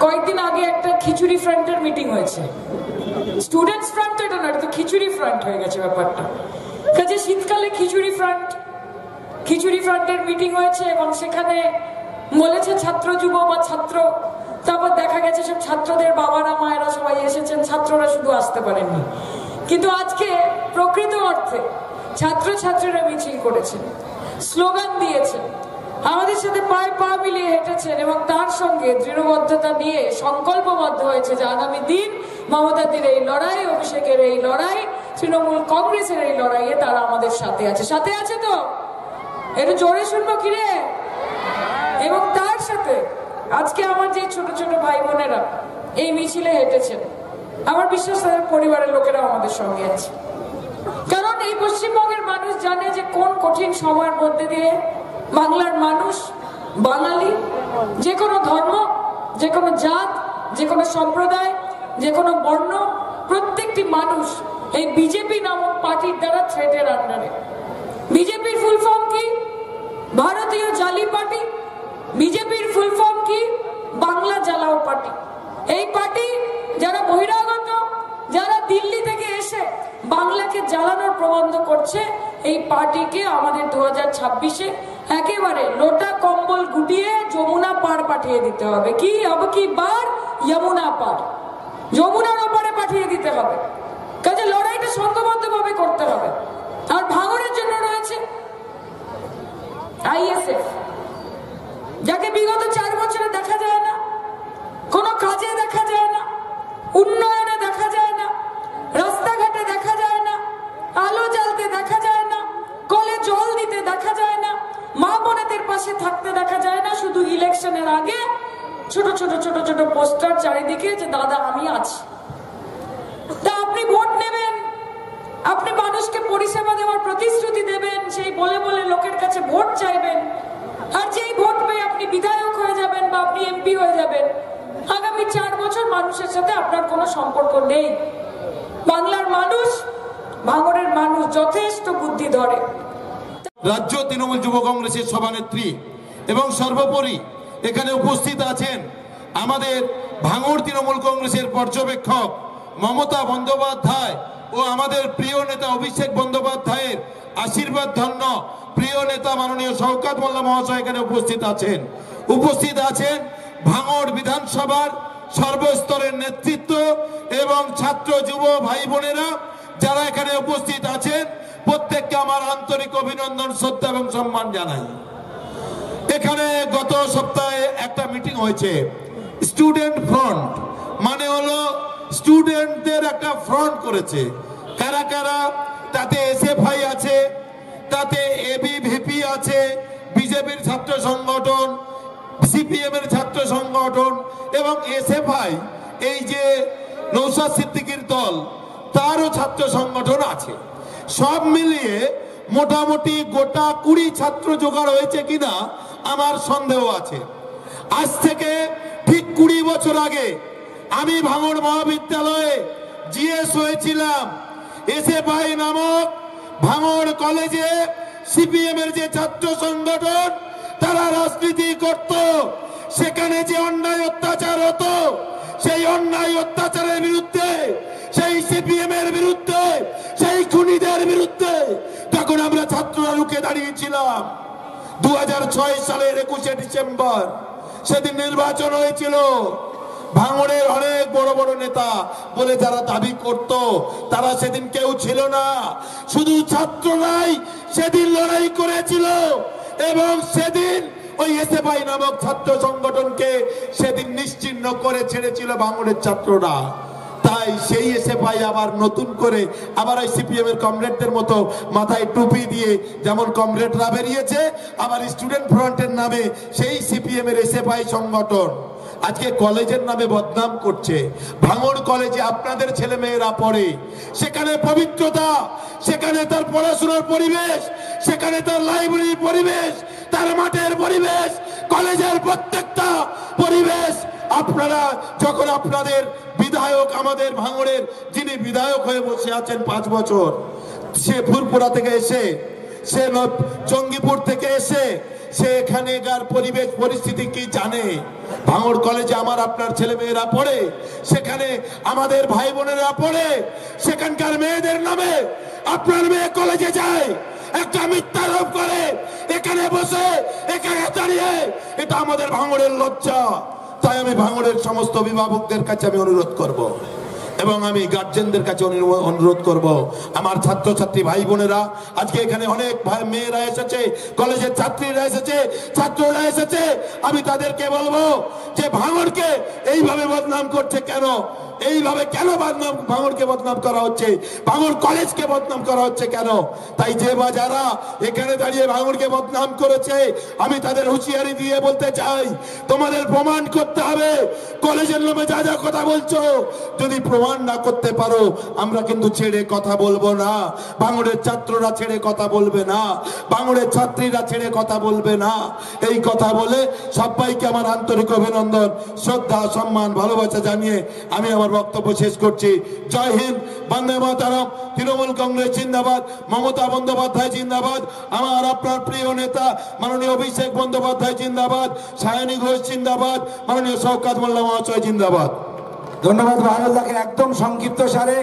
কয়েকদিন আগে একটা খিচুড়ি ফ্রন্টের মিটিং হয়েছে। স্টুডেন্টস ফ্রন্ট তো এটা না, এটা তো খিচুড়ি ফ্রন্ট হয়ে গেছে ব্যাপারটা। কাজে শীতকালে খিচুড়ি ফ্রন্টের মিটিং হয়েছে এবং সেখানে বলেছে ছাত্র যুব বা ছাত্র, তারপর দেখা গেছে সব ছাত্রদের বাবারা মায়েরা সবাই এসেছেন, ছাত্ররা শুধু আসতে পারেননি। কিন্তু আজকে প্রকৃত অর্থে ছাত্রছাত্রীরা মিছিল করেছেন, স্লোগান দিয়েছেন, আমাদের সাথে পায়ে পা মিলিয়ে হেঁটেছেন এবং তার সঙ্গে দৃঢ়বদ্ধতা নিয়ে সংকল্পবদ্ধ হয়েছে যে আগামী দিন মমতাদির এই লড়াই, অভিষেকের এই লড়াই, তৃণমূল কংগ্রেসের এই লড়াইয়ে তারা আমাদের সাথে আছে। সাথে আছে তো? একটু জোরে শুনবো কিরে? এবং তার সাথে আজকে আমার যে ছোট ছোট ভাই বোনেরা এই মিছিলে হেঁটেছেন, আমার বিশ্বাস তাদের পরিবারের লোকেরাও আমাদের সঙ্গে আছে। কারণ এই পশ্চিমবঙ্গের মানুষ জানে যে কোন কঠিন সময়ের মধ্যে দিয়ে বাংলার মানুষ, বাঙালি, যে কোনো ধর্ম, যে কোনো জাত, যে কোনো সম্প্রদায়, যে কোনো বর্ণ, প্রত্যেকটি মানুষ এই বিজেপি নামক পার্টির দ্বারা থ্রেটের আন্ডারে। বিজেপির ফুল ফর্ম কি? ভারতীয় জালি পার্টি। বিজেপির ফুল ফর্ম কি? বাংলা জ্বালাও পার্টি। এই পার্টি যারা বহিরাগত, যারা দিল্লি থেকে এসে বাংলাকে জ্বালানোর প্রবন্ধ করছে, এই পার্টিকে আমাদের 2026-এ একেবারে লোটা কম্বল গুটিয়ে যমুনা পার পাঠিয়ে দিতে হবে। কি হবে? কি বার? যমুনা পার, যমুনার ওপারে পাঠিয়ে দিতে হবে। কাজে লড়াইটা সংঘবদ্ধভাবে করতে হবে। আর ভাঙনের জন্য রয়েছে আইএসএফ, যাকে বিগত 4 বছরে দেখা যায় না, কোনো কাজে দেখা যায় না, উন্নয়নে দেখা যায় না, রাস্তাঘাটে দেখা যায় না, আলো জ্বালতে দেখা যায় না, কলে জল দিতে দেখা যায় না, মা বোনেদের পাশে থাকতে দেখা যায় না। শুধু ইলেকশনের আগে ছোট ছোট ছোট ছোট পোস্টার চারিদিকে যে দাদা আমি আছি। তা আপনি ভোট নেবেন, আপনি মানুষকে পরিষেবা দেওয়ার প্রতিশ্রুতি দেবেন, সেই বলে বলে লোকের কাছে ভোট চাইবেন, আর যেই ভোট পেয়ে আপনি বিধায়ক হয়ে যাবেন বা আপনি এমপি হয়ে যাবেন, আগামী 4 বছর মানুষের সাথে আপনার কোনো সম্পর্ক নেই। বাংলার মানুষ, ভাঙড়ের মানুষ যথেষ্ট বুদ্ধি ধরে। রাজ্য তৃণমূল যুব কংগ্রেসের সভানেত্রী এবং সর্বোপরি এখানে উপস্থিত আছেন আমাদের ভাঙড় তৃণমূল কংগ্রেসের পর্যবেক্ষক মমতা বন্দ্যোপাধ্যায় ও আমাদের প্রিয় নেতা অভিষেক বন্দ্যোপাধ্যায়ের আশীর্বাদ ধন্য প্রিয় নেতা মাননীয় শওকত মোল্লা মহাশয় এখানে উপস্থিত আছেন। উপস্থিত আছেন ভাঙড় বিধানসভার সর্বস্তরের নেতৃত্ব এবং ছাত্র যুব ভাই বোনেরা যারা এখানে উপস্থিত আছেন, প্রত্যেককে আমার আন্তরিক অভিনন্দন, শ্রদ্ধা এবং সম্মান জানাই। এখানে গত সপ্তাহে একটা মিটিং হয়েছে, স্টুডেন্ট ফ্রন্ট, মানে হলো স্টুডেন্টদের একটা ফ্রন্ট করেছে। কারা কারা? তাতে এসএফআই আছে, তাতে এবিভিপি আছে, বিজেপির ছাত্র সংগঠন, সিপিএম এর ছাত্র সংগঠন এবং এসএফআই এই যে নৌসাদ সিদ্দিকীর দল, তারও ছাত্র সংগঠন আছে। সব মিলিয়ে মোটামুটি গোটা 20 ছাত্র জোগাড় হয়েছে কিনা আমার সন্দেহ আছে। আজ থেকে ঠিক 20 বছর আগে আমি ভাঙড় মহাবিদ্যালয়ে জিএস হয়েছিলাম। এসএফআই নামক ভাঙড় কলেজে সিপিএম এর যে ছাত্র সংগঠন, তারা রাজনীতি করত। সেখানে যে অন্যায় অত্যাচার হতো, সেই অন্যায় অত্যাচারের বিরুদ্ধে, সেই সিপিএম এর বিরুদ্ধে, সেই খুনিদের বিরুদ্ধে তখন আমরা ছাত্ররা রুখে দাঁড়িয়েছিলাম। 2006 সালের 21শে ডিসেম্বর সেদিন নির্বাচন হয়েছিল। ভাঙড়ের অনেক বড় বড় নেতা বলে যারা দাবি করত, তারা সেদিন কেউ ছিল না, শুধু ছাত্ররাই সেদিন লড়াই করেছিল। এবং সেদিন ওই এসএফআই নামক ছাত্র সংগঠনকে সেদিন নিশ্চিহ্ন করে ছেড়েছিল ভাঙড়ের ছাত্ররা। তাই সেই এসএফআই আবার নতুন করে আবার ওই সিপিএম এর কমরেডদের মতো মাথায় টুপি দিয়ে যেমন কমরেডরা বেরিয়েছে, আবার স্টুডেন্ট ফ্রন্টের নামে সেই সিপিএম এর এসএফআই সংগঠন আজকে কলেজের নামে বদনাম করছে। ভাঙড় কলেজে আপনাদের ছেলে মেয়েরা পড়ে, সেখানে পবিত্রতা, সেখানে তার পড়াশোনার পরিবেশ, সেখানে তার লাইব্রেরির পরিবেশ, তার মাঠের পরিবেশ, কলেজের প্রত্যেকটা পরিবেশ আপনারা যখন আপনাদের বিধায়ক, আমাদের ভাঙড়ের যিনি বিধায়ক হয়ে বসে আছেন 5 বছর, সে ফুরপুরা থেকে এসে, সে জঙ্গিপুর থেকে এসে সে এখানেকার পরিবেশ পরিস্থিতি কি জানে। ভাঙড় কলেজে আমার আপনার ছেলে মেয়েরা পড়ে, সেখানে আমাদের ভাই বোনেরা পড়ে, সেখানকার মেয়েদের নামে আপনার মেয়ে কলেজে যায়, একটা মিথ্যা আরোপ করে এখানে বসে এখানে দাঁড়িয়ে, এটা আমাদের ভাঙড়ের লজ্জা। তাই আমি ভাঙড়ের সমস্ত অভিভাবকদের কাছে আমি অনুরোধ করব এবং আমি গার্জেনদের কাছে অনুরোধ করব, আমার ছাত্রছাত্রী ভাই বোনেরা আজকে এখানে অনেক ভাই মেয়েরা এসেছে, কলেজের ছাত্রীরা এসেছে, ছাত্ররা এসেছে, আমি তাদেরকে বলবো যে ভাঙড়কে এইভাবে বদনাম করছে কেন, এইভাবে কেন ভাঙড়কে বদনাম করা হচ্ছে, ভাঙড় কলেজকে বদনাম করা হচ্ছে কেন। তাই যে বা যারা এখানে দাঁড়িয়ে ভাঙড়কে বদনাম করেছে আমি তাদের হুঁশিয়ারি দিয়ে বলতে চাই, তোমাদের প্রমাণ করতে হবে। কলেজের নামে যা যা কথা বলছো যদি প্রমাণ না করতে পারো আমরা কিন্তু ছেড়ে কথা বলবো না। ভাঙড়ের ছাত্ররা ছেড়ে কথা বলবে না, ভাঙড়ের ছাত্রীরা ছেড়ে কথা বলবে না। এই কথা বলে সবাইকে আমার আন্তরিক অভিনন্দন, শ্রদ্ধা, সম্মান, ভালোবাসা জানিয়ে আমি আমার বক্তব্য শেষ করছি। জয় হিন্দ, বন্দে মাতরম, তৃণমূল কংগ্রেস জিন্দাবাদ, মমতা বন্দ্যোপাধ্যায় জিন্দাবাদ, আমার আপনার প্রিয় নেতা মাননীয় অভিষেক বন্দ্যোপাধ্যায় জিন্দাবাদ, সায়নী ঘোষ জিন্দাবাদ, মাননীয় শওকত মোল্লা মহাশয় জিন্দাবাদ। ধন্যবাদ রাহুলদাকে একদম সংক্ষিপ্ত সারে।